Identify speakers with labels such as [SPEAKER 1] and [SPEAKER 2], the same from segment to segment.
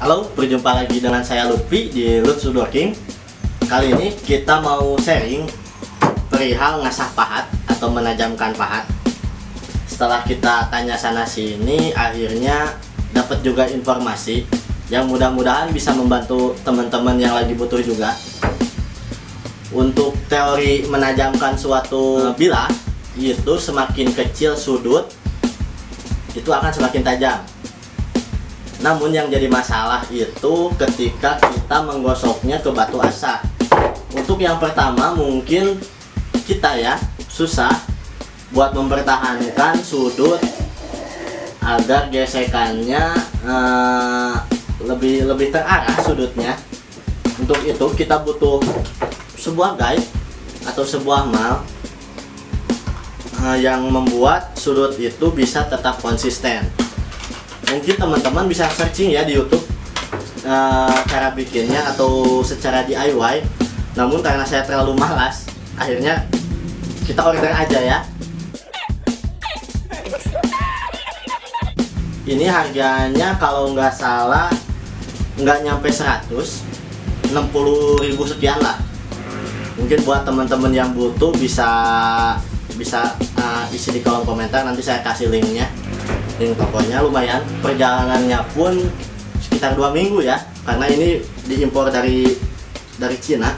[SPEAKER 1] Halo, berjumpa lagi dengan saya Lutfi di Lutz Woodworking. Kali ini kita mau sharing perihal ngasah pahat atau menajamkan pahat. Setelah kita tanya sana sini, akhirnya dapat juga informasi yang mudah-mudahan bisa membantu teman-teman yang lagi butuh juga. Untuk teori menajamkan suatu bilah, itu semakin kecil sudut, itu akan semakin tajam. Namun yang jadi masalah itu ketika kita menggosoknya ke batu asah. Untuk yang pertama mungkin kita ya susah buat mempertahankan sudut agar gesekannya lebih terarah sudutnya. Untuk itu kita butuh sebuah guide atau sebuah mal yang membuat sudut itu bisa tetap konsisten. Mungkin teman-teman bisa searching ya di YouTube cara bikinnya atau secara DIY. Namun karena saya terlalu malas, akhirnya kita order aja ya. Ini harganya kalau nggak salah nggak nyampe 100, 60.000 sekian lah. Mungkin buat teman-teman yang butuh bisa isi di kolom komentar, nanti saya kasih linknya. Link tokonya lumayan, perjalanannya pun sekitar 2 minggu ya, karena ini diimpor dari Cina.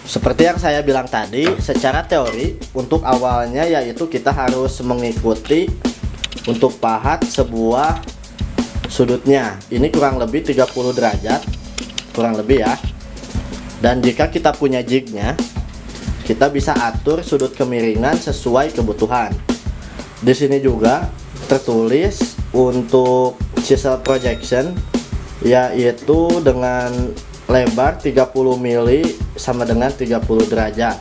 [SPEAKER 1] Seperti yang saya bilang tadi, secara teori untuk awalnya yaitu kita harus mengikuti untuk pahat sebuah sudutnya. Ini kurang lebih 30 derajat, kurang lebih ya. Dan jika kita punya jignya, kita bisa atur sudut kemiringan sesuai kebutuhan. Di sini juga tertulis untuk chisel projection yaitu dengan lebar 30 mili sama dengan 30 derajat,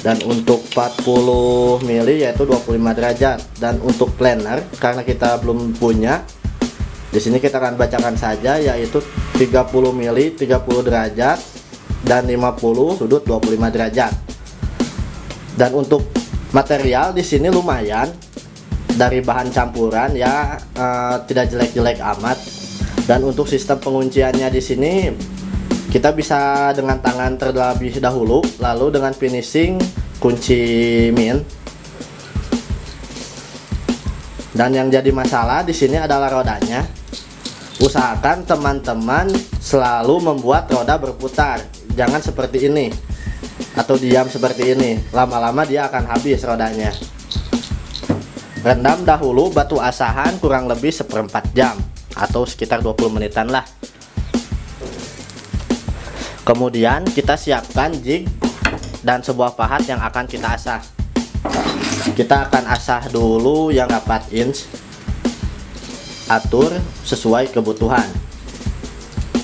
[SPEAKER 1] dan untuk 40 mili yaitu 25 derajat. Dan untuk planer karena kita belum punya, di sini kita akan bacakan saja yaitu 30 mili 30 derajat dan 50 sudut 25 derajat. Dan untuk material di sini lumayan, dari bahan campuran ya, tidak jelek-jelek amat. Dan untuk sistem pengunciannya di sini kita bisa dengan tangan terlebih dahulu, lalu dengan finishing kunci min. Dan yang jadi masalah di sini adalah rodanya. Usahakan teman-teman selalu membuat roda berputar, jangan seperti ini atau diam seperti ini. Lama-lama dia akan habis rodanya. Rendam dahulu batu asahan kurang lebih 1/4 jam atau sekitar 20 menitan lah. Kemudian kita siapkan jig dan sebuah pahat yang akan kita asah. Kita akan asah dulu yang 4 inch, atur sesuai kebutuhan,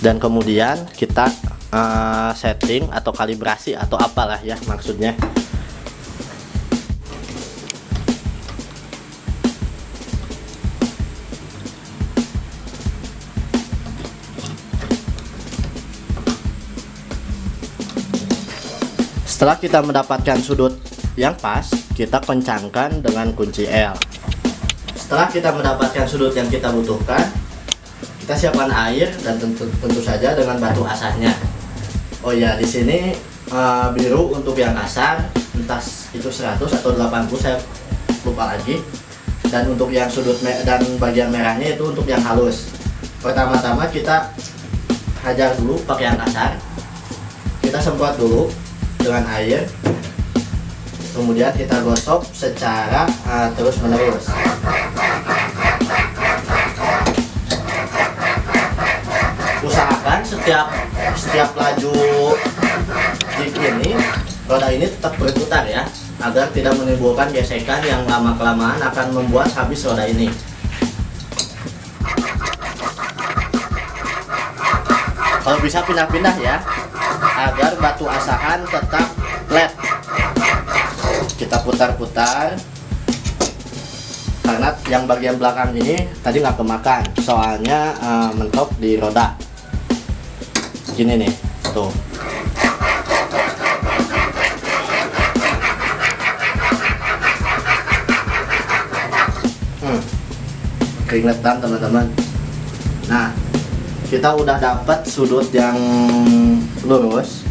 [SPEAKER 1] dan kemudian kita setting atau kalibrasi atau apalah ya maksudnya. Setelah kita mendapatkan sudut yang pas, kita kencangkan dengan kunci L. Setelah kita mendapatkan sudut yang kita butuhkan, kita siapkan air dan tentu saja dengan batu asahnya. Oh ya, di sini biru untuk yang kasar, entah itu 100 atau 80, saya lupa lagi. Dan untuk yang sudut dan bagian merahnya itu untuk yang halus. Pertama-tama kita hajar dulu pakai yang kasar. Kita semprot dulu dengan air, kemudian kita gosok secara terus menerus. Usahakan setiap laju jig ini, roda ini tetap berputar ya, agar tidak menimbulkan gesekan yang lama-kelamaan akan membuat habis roda ini. Kalau bisa pindah-pindah ya, agar batu asahan tetap flat. Kita putar-putar, karena yang bagian belakang ini tadi nggak kemakan, soalnya mentok di roda. Gini nih, tuh. Keringetan teman-teman. Nah, kita udah dapat sudut yang lurus,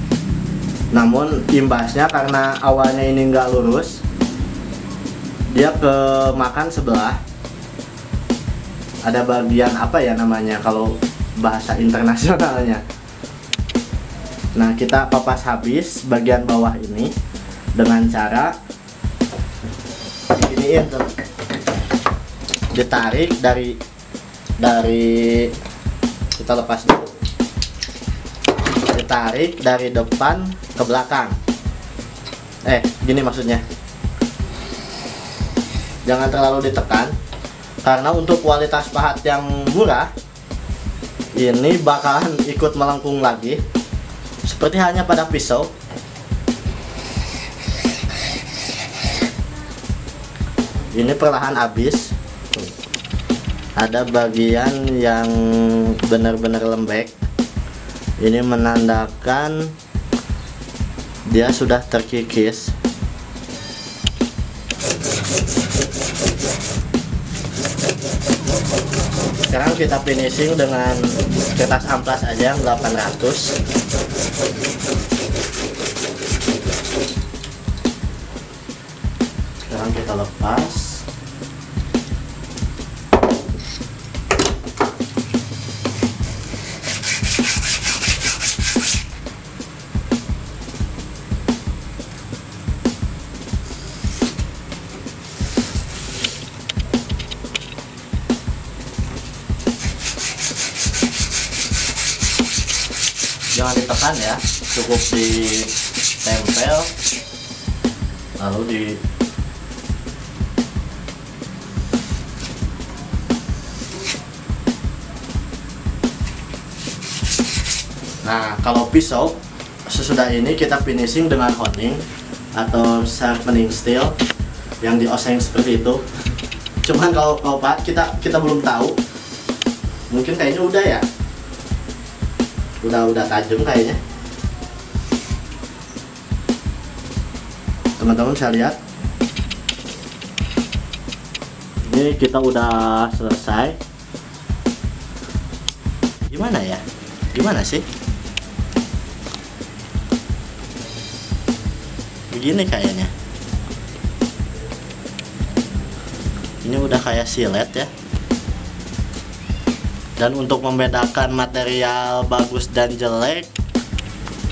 [SPEAKER 1] namun imbasnya karena awalnya ini nggak lurus, dia ke makan sebelah. Ada bagian apa ya namanya kalau bahasa internasionalnya. Nah, kita papas habis bagian bawah ini dengan cara diginiin tuh. Ditarik dari kita lepas dulu. Ditarik dari depan ke belakang. Gini maksudnya. Jangan terlalu ditekan karena untuk kualitas pahat yang murah ini bakalan ikut melengkung lagi. Seperti halnya pada pisau. Ini perlahan habis. Ada bagian yang benar-benar lembek. Ini menandakan dia sudah terkikis. Sekarang kita finishing dengan kertas amplas aja yang 800. Sekarang kita lepas. Jangan ditekan ya, cukup ditempel lalu Nah, kalau pisau sesudah ini kita finishing dengan honing atau sharpening steel yang dioseng seperti itu. Cuman kalau pahat kita belum tahu, mungkin kayaknya udah ya, udah tajam kayaknya. Teman-teman bisa lihat, ini kita udah selesai. Gimana ya, gimana sih, begini kayaknya. Ini udah kayak silet ya. Dan untuk membedakan material bagus dan jelek,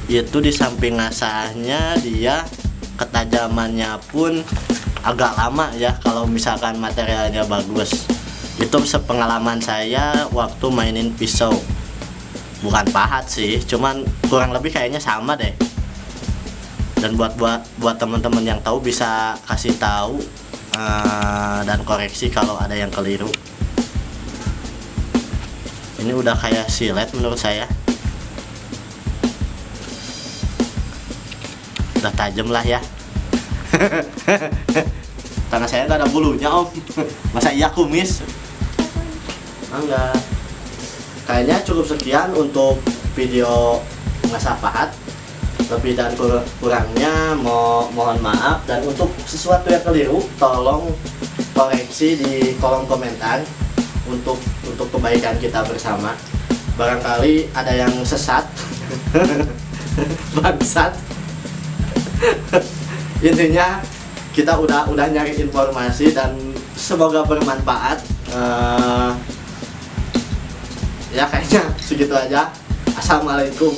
[SPEAKER 1] itu di samping ngasahnya dia ketajamannya pun agak lama ya kalau misalkan materialnya bagus. Itu sepengalaman saya waktu mainin pisau. Bukan pahat sih, cuman kurang lebih kayaknya sama deh. Dan buat teman-teman yang tahu bisa kasih tahu dan koreksi kalau ada yang keliru. Ini udah kayak silet menurut saya. Udah tajam lah ya. Karena saya nggak ada bulunya om. Masa iya kumis? Enggak. Kayaknya cukup sekian untuk video ngasah pahat. Lebih dan kurangnya mohon maaf. Dan untuk sesuatu yang keliru tolong koreksi di kolom komentar untuk kebaikan kita bersama. Barangkali ada yang sesat. Bangsat. Intinya kita udah nyari informasi dan semoga bermanfaat. Ya kayaknya segitu aja. Assalamualaikum.